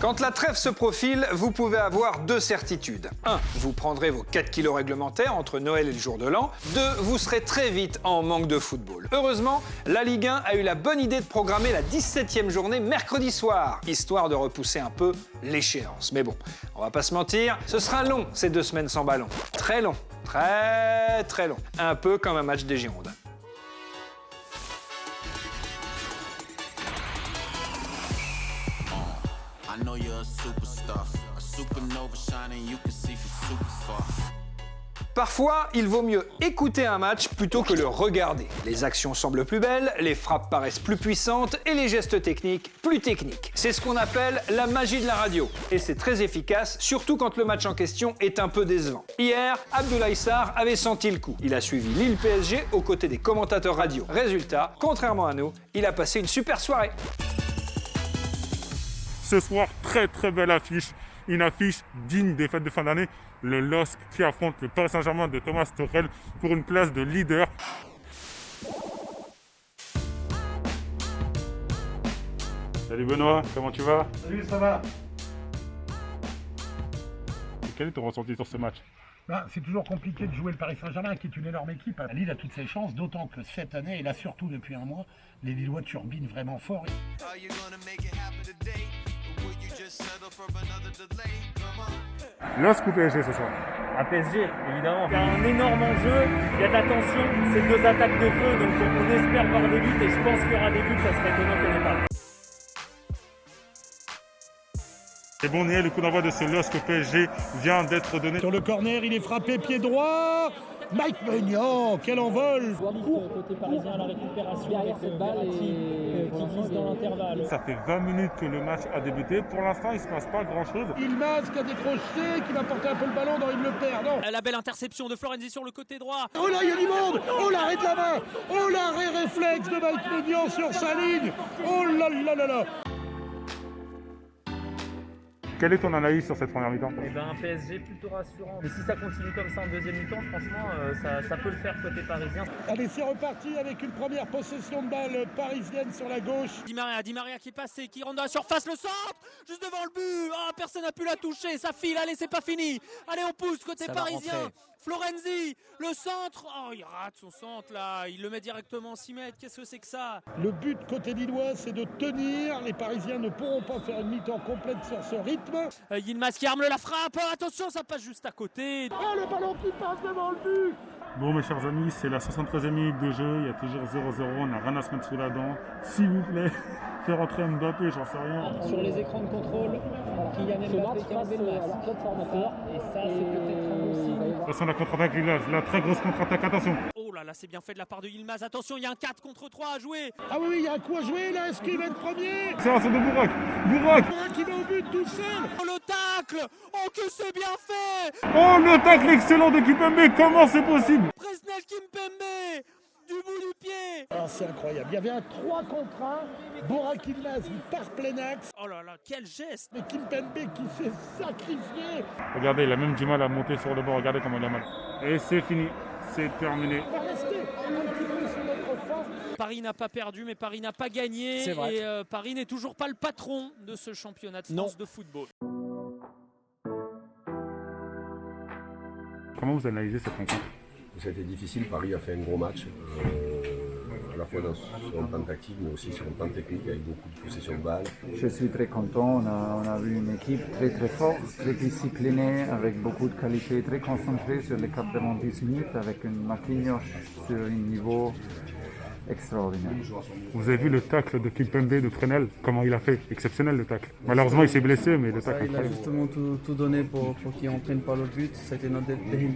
Quand la trêve se profile, vous pouvez avoir deux certitudes. 1. Vous prendrez vos 4 kilos réglementaires entre Noël et le jour de l'an. 2. Vous serez très vite en manque de football. Heureusement, la Ligue 1 a eu la bonne idée de programmer la 17e journée mercredi soir, histoire de repousser un peu l'échéance. Mais bon, on va pas se mentir, ce sera long ces 2 semaines sans ballon. Très long, très très long. Un peu comme un match des Girondins. I know you're a superstar, a supernova shining, you can see from super far. Parfois, il vaut mieux écouter un match plutôt que le regarder. Les actions semblent plus belles, les frappes paraissent plus puissantes et les gestes techniques plus techniques. C'est ce qu'on appelle la magie de la radio. Et c'est très efficace, surtout quand le match en question est un peu décevant. Hier, Abdoulaye Sarr avait senti le coup. Il a suivi Lille-PSG aux côtés des commentateurs radio. Résultat, contrairement à nous, il a passé une super soirée. Ce soir, très très belle affiche. Une affiche digne des fêtes de fin d'année. Le LOSC qui affronte le Paris Saint-Germain de Thomas Tuchel pour une place de leader. Salut Benoît, comment tu vas? Salut, ça va? Et quel est ton ressenti sur ce match? C'est toujours compliqué de jouer le Paris Saint-Germain, qui est une énorme équipe. Lille a toutes ses chances, d'autant que cette année, et là surtout depuis un mois, les Lillois turbinent vraiment fort. LOSC ou PSG ce soir? À PSG, évidemment. Il y a un énorme enjeu, il y a de la tension, c'est 2 attaques de feu, donc on espère voir des buts et je pense qu'il y aura des buts, ça serait étonnant qu'il n'y en ait pas. Et bon, Niel, le coup d'envoi de ce LOSC PSG vient d'être donné. Sur le corner, il est frappé, pied droit. Mike Maignan, quel envol! Côté parisien à la récupération avec cette balle qui vise dans l'intervalle. Ça fait 20 minutes que le match a débuté. Pour l'instant, il ne se passe pas grand-chose. Yilmaz qui a décroché, qui va porter un peu le ballon, non, il le perd, non. La belle interception de Florenzi sur le côté droit. Oh là, il y a du monde! Oh l'arrêt de la main! Oh l'arrêt réflexe de Mike Maignan sur sa ligne! Oh là là là là! Quelle est ton analyse sur cette première mi-temps? Eh ben, un PSG plutôt rassurant. Mais si ça continue comme ça en deuxième mi-temps, franchement, ça peut le faire côté parisien. Allez, c'est reparti avec une première possession de balle parisienne sur la gauche. Di Maria qui est passé, qui rentre dans la surface, le centre, juste devant le but. Ah, personne n'a pu la toucher, ça file, allez, c'est pas fini. Allez, on pousse côté ça parisien. Florenzi, le centre. Oh, il rate son centre là, il le met directement 6 mètres. Qu'est-ce que c'est que ça? Le but côté lillois, c'est de tenir. Les Parisiens ne pourront pas faire une mi-temps complète sur ce rythme. Yilmaz qui arme la frappe. Oh, attention, ça passe juste à côté. Oh, le ballon qui passe devant le but. Bon, mes chers amis, c'est la 73e minute de jeu. Il y a toujours 0-0. On n'a rien à se mettre sous la dent. S'il vous plaît, faire rentrer Mbappé, j'en sais rien. Sur les écrans de contrôle, Kylian Mbappé qui a enlevé le masque. formateur. Et ça, c'est peut-être un bon signe. Attention, la contre-attaque, la très grosse contre-attaque. Attention. Oh là là, c'est bien fait de la part de Yilmaz. Attention, il y a un 4 contre 3 à jouer. Ah oui, il y a un coup à jouer là. Est-ce qu'il va être premier? C'est un de Bourak. Bourak Qui va au but tout seul. Oh, le tacle. Oh, que c'est bien fait. Oh, le tacle excellent de Kimpembe. Comment c'est possible? Presnel Kimpembe du bout du pied. Ah, c'est incroyable. Il y avait un 3 contre 1. Burak Yilmaz, il part plein axe. Oh là là, quel geste. Mais Kimpembe qui s'est sacrifié. Regardez, il a même du mal à monter sur le bord. Regardez comment il a mal. Et c'est fini. C'est terminé. On va rester un petit peu sur notre force. Paris n'a pas perdu, mais Paris n'a pas gagné. C'est vrai. Et Paris n'est toujours pas le patron de ce championnat de France de football. Comment vous analysez cette rencontre? C'était difficile, Paris a fait un gros match, à la fois sur un plan tactique mais aussi sur un plan technique avec beaucoup de possession de balles. Je suis très content, on a vu une équipe très très forte, très disciplinée, avec beaucoup de qualité, très concentrée sur les 90 minutes, avec une Marquinhos sur un niveau extraordinaire. Vous avez vu le tacle de Kimpembe de Fresnel, comment il a fait? Exceptionnel le tacle. Malheureusement il s'est blessé, mais le tacle Il a justement tout donné pour qu'il n'entraîne pas le but. C'était notre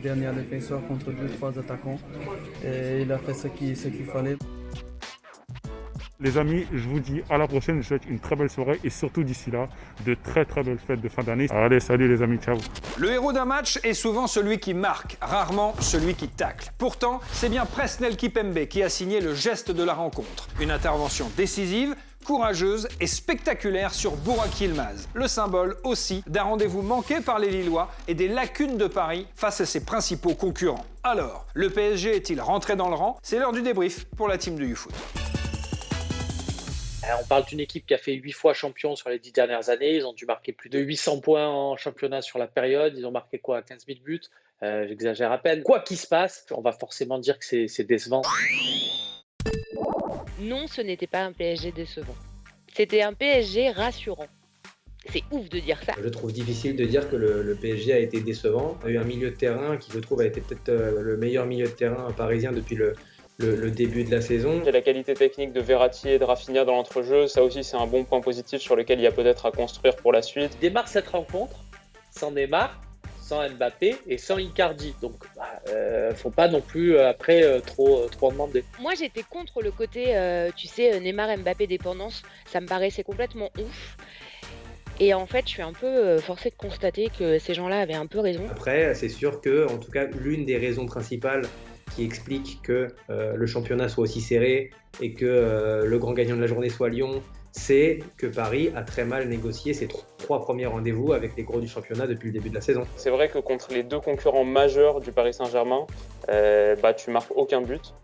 dernier défenseur contre 2-3 attaquants. Et il a fait ce qu'il fallait. Les amis, je vous dis à la prochaine, je vous souhaite une très belle soirée et surtout d'ici là, de très très belles fêtes de fin d'année. Allez, salut les amis, ciao. Le héros d'un match est souvent celui qui marque, rarement celui qui tacle. Pourtant, c'est bien Presnel Kimpembe qui a signé le geste de la rencontre. Une intervention décisive, courageuse et spectaculaire sur Burak Yilmaz. Le symbole aussi d'un rendez-vous manqué par les Lillois et des lacunes de Paris face à ses principaux concurrents. Alors, le PSG est-il rentré dans le rang? C'est l'heure du débrief pour la team de YouFoot. On parle d'une équipe qui a fait 8 fois champion sur les 10 dernières années. Ils ont dû marquer plus de 800 points en championnat sur la période. Ils ont marqué quoi, 15 000 buts. J'exagère à peine. Quoi qu'il se passe, on va forcément dire que c'est décevant. Non, ce n'était pas un PSG décevant. C'était un PSG rassurant. C'est ouf de dire ça. Je trouve difficile de dire que le PSG a été décevant. On a eu un milieu de terrain qui, je trouve, a été peut-être le meilleur milieu de terrain parisien depuis le début de la saison. Il y a la qualité technique de Verratti et de Rafinha dans l'entrejeu. Ça aussi, c'est un bon point positif sur lequel il y a peut-être à construire pour la suite. Il démarre cette rencontre sans Neymar, sans Mbappé et sans Icardi. Donc, faut pas non plus après trop en demander. Moi, j'étais contre le côté, Neymar-Mbappé dépendance. Ça me paraissait complètement ouf. Et en fait, je suis un peu forcée de constater que ces gens-là avaient un peu raison. Après, c'est sûr que, en tout cas, l'une des raisons principales qui explique que le championnat soit aussi serré et que le grand gagnant de la journée soit Lyon, c'est que Paris a très mal négocié ses 3 premiers rendez-vous avec les gros du championnat depuis le début de la saison. C'est vrai que contre les 2 concurrents majeurs du Paris Saint-Germain, tu marques aucun but,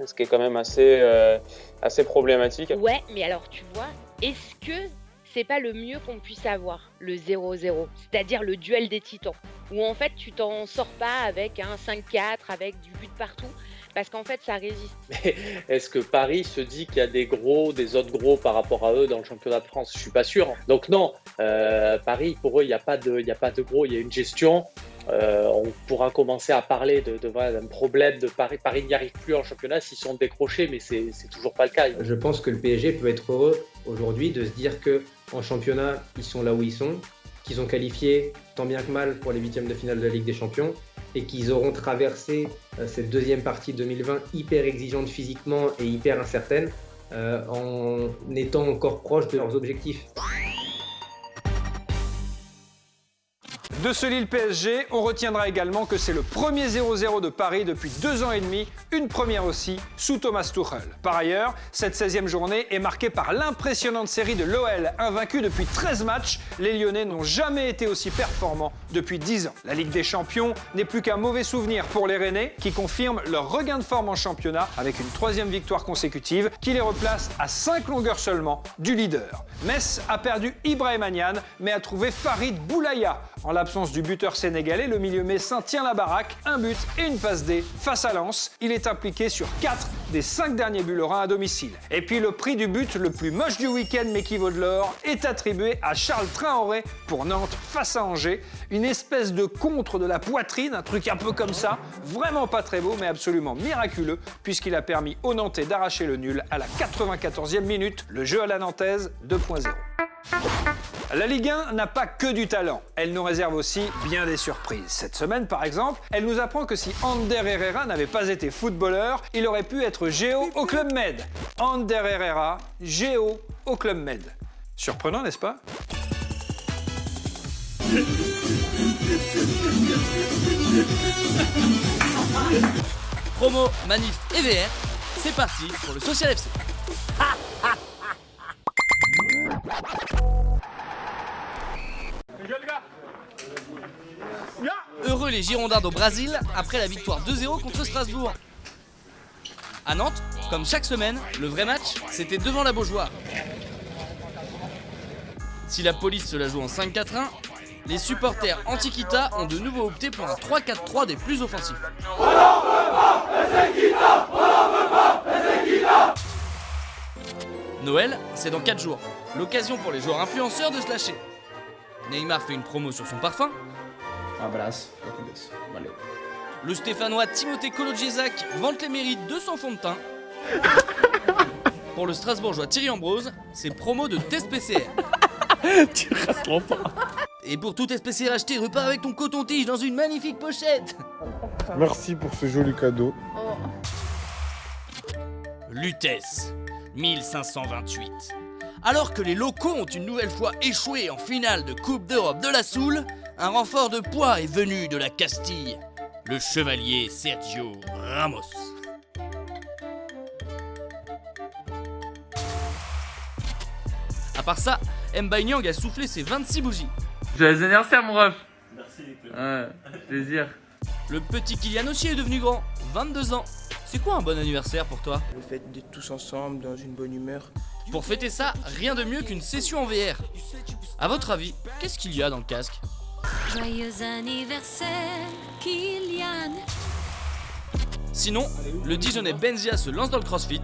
ce qui est quand même assez problématique. Ouais, mais alors tu vois, est-ce que c'est pas le mieux qu'on puisse avoir, le 0-0, c'est-à-dire le duel des titans, où en fait tu t'en sors pas avec un 5-4, avec du but partout, parce qu'en fait ça résiste. Mais est-ce que Paris se dit qu'il y a des autres gros par rapport à eux dans le championnat de France? Je suis pas sûr. Donc non, Paris, pour eux, il n'y a pas de gros, il y a une gestion. On pourra commencer à parler d'un problème de Paris. Paris n'y arrive plus en championnat s'ils sont décrochés, mais c'est toujours pas le cas. Je pense que le PSG peut être heureux aujourd'hui de se dire qu'en championnat, ils sont là où ils sont, qu'ils ont qualifié tant bien que mal pour les 8e de finale de la Ligue des Champions et qu'ils auront traversé cette deuxième partie 2020 hyper exigeante physiquement et hyper incertaine en étant encore proches de leurs objectifs. De ce Lille PSG, on retiendra également que c'est le premier 0-0 de Paris depuis 2 ans et demi, une première aussi sous Thomas Tuchel. Par ailleurs, cette 16e journée est marquée par l'impressionnante série de l'OL, invaincu depuis 13 matchs. Les Lyonnais n'ont jamais été aussi performants depuis 10 ans. La Ligue des Champions n'est plus qu'un mauvais souvenir pour les Rennais, qui confirment leur regain de forme en championnat avec une 3e victoire consécutive qui les replace à 5 longueurs seulement du leader. Metz a perdu Ibrahima Niane, mais a trouvé Farid Boulaya. En l'absence du buteur sénégalais, le milieu messin tient la baraque, un but et une passe D face à Lens. Il est impliqué sur 4 des 5 derniers buts lorrains à domicile. Et puis le prix du but le plus moche du week-end mais qui vaut de l'or est attribué à Charles Traoré pour Nantes face à Angers. Une espèce de contre de la poitrine, un truc un peu comme ça, vraiment pas très beau mais absolument miraculeux puisqu'il a permis aux Nantais d'arracher le nul à la 94e minute. Le jeu à la nantaise 2.0. La Ligue 1 n'a pas que du talent, elle nous réserve aussi bien des surprises. Cette semaine, par exemple, elle nous apprend que si Ander Herrera n'avait pas été footballeur, il aurait pu être géo au Club Med. Ander Herrera, géo au Club Med. Surprenant, n'est-ce pas ? Promo, manif et VR, c'est parti pour le Social FC. Heureux les Girondins au Brésil après la victoire 2-0 contre Strasbourg. À Nantes, comme chaque semaine, le vrai match, c'était devant la Beaujoire. Si la police se la joue en 5-4-1, les supporters Antiquita ont de nouveau opté pour un 3-4-3 des plus offensifs. Noël, c'est dans 4 jours. L'occasion pour les joueurs influenceurs de se lâcher. Neymar fait une promo sur son parfum. Le Stéphanois Timothée Kolodziejczak vante les mérites de son fond de teint. Pour le Strasbourgeois Thierry Ambrose, c'est promo de test PCR. Tu restes longtemps. Et pour tout test PCR acheté, repars avec ton coton-tige dans une magnifique pochette. Merci pour ce joli cadeau. Lutèce, 1528. Alors que les locaux ont une nouvelle fois échoué en finale de Coupe d'Europe de la Soule, un renfort de poids est venu de la Castille, le chevalier Sergio Ramos. À part ça, Mbaye Niang a soufflé ses 26 bougies. Joyeux anniversaire mon ref. Merci. Plaisir. Le petit Kylian aussi est devenu grand, 22 ans. C'est quoi un bon anniversaire pour toi? Le fait d'être tous ensemble, dans une bonne humeur, Pour fêter ça, rien de mieux qu'une session en VR. A votre avis, qu'est-ce qu'il y a dans le casque? Joyeux anniversaire, Kylian. Sinon, le Dijonais Benzia se lance dans le crossfit.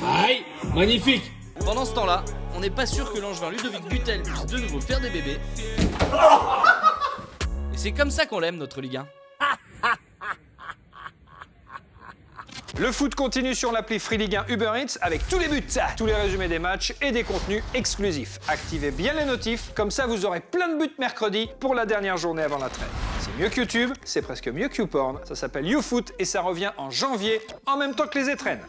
Aïe, magnifique. Pendant ce temps-là, on n'est pas sûr que l'angevin Ludovic Butel puisse de nouveau faire des bébés. Et c'est comme ça qu'on l'aime, notre Ligue 1. Le foot continue sur l'appli Free Ligue 1 Uber Eats avec tous les buts, tous les résumés des matchs et des contenus exclusifs. Activez bien les notifs, comme ça vous aurez plein de buts mercredi pour la dernière journée avant la trêve. C'est mieux que YouTube, c'est presque mieux que YouPorn. Ça s'appelle YouFoot et ça revient en janvier en même temps que les étrennes.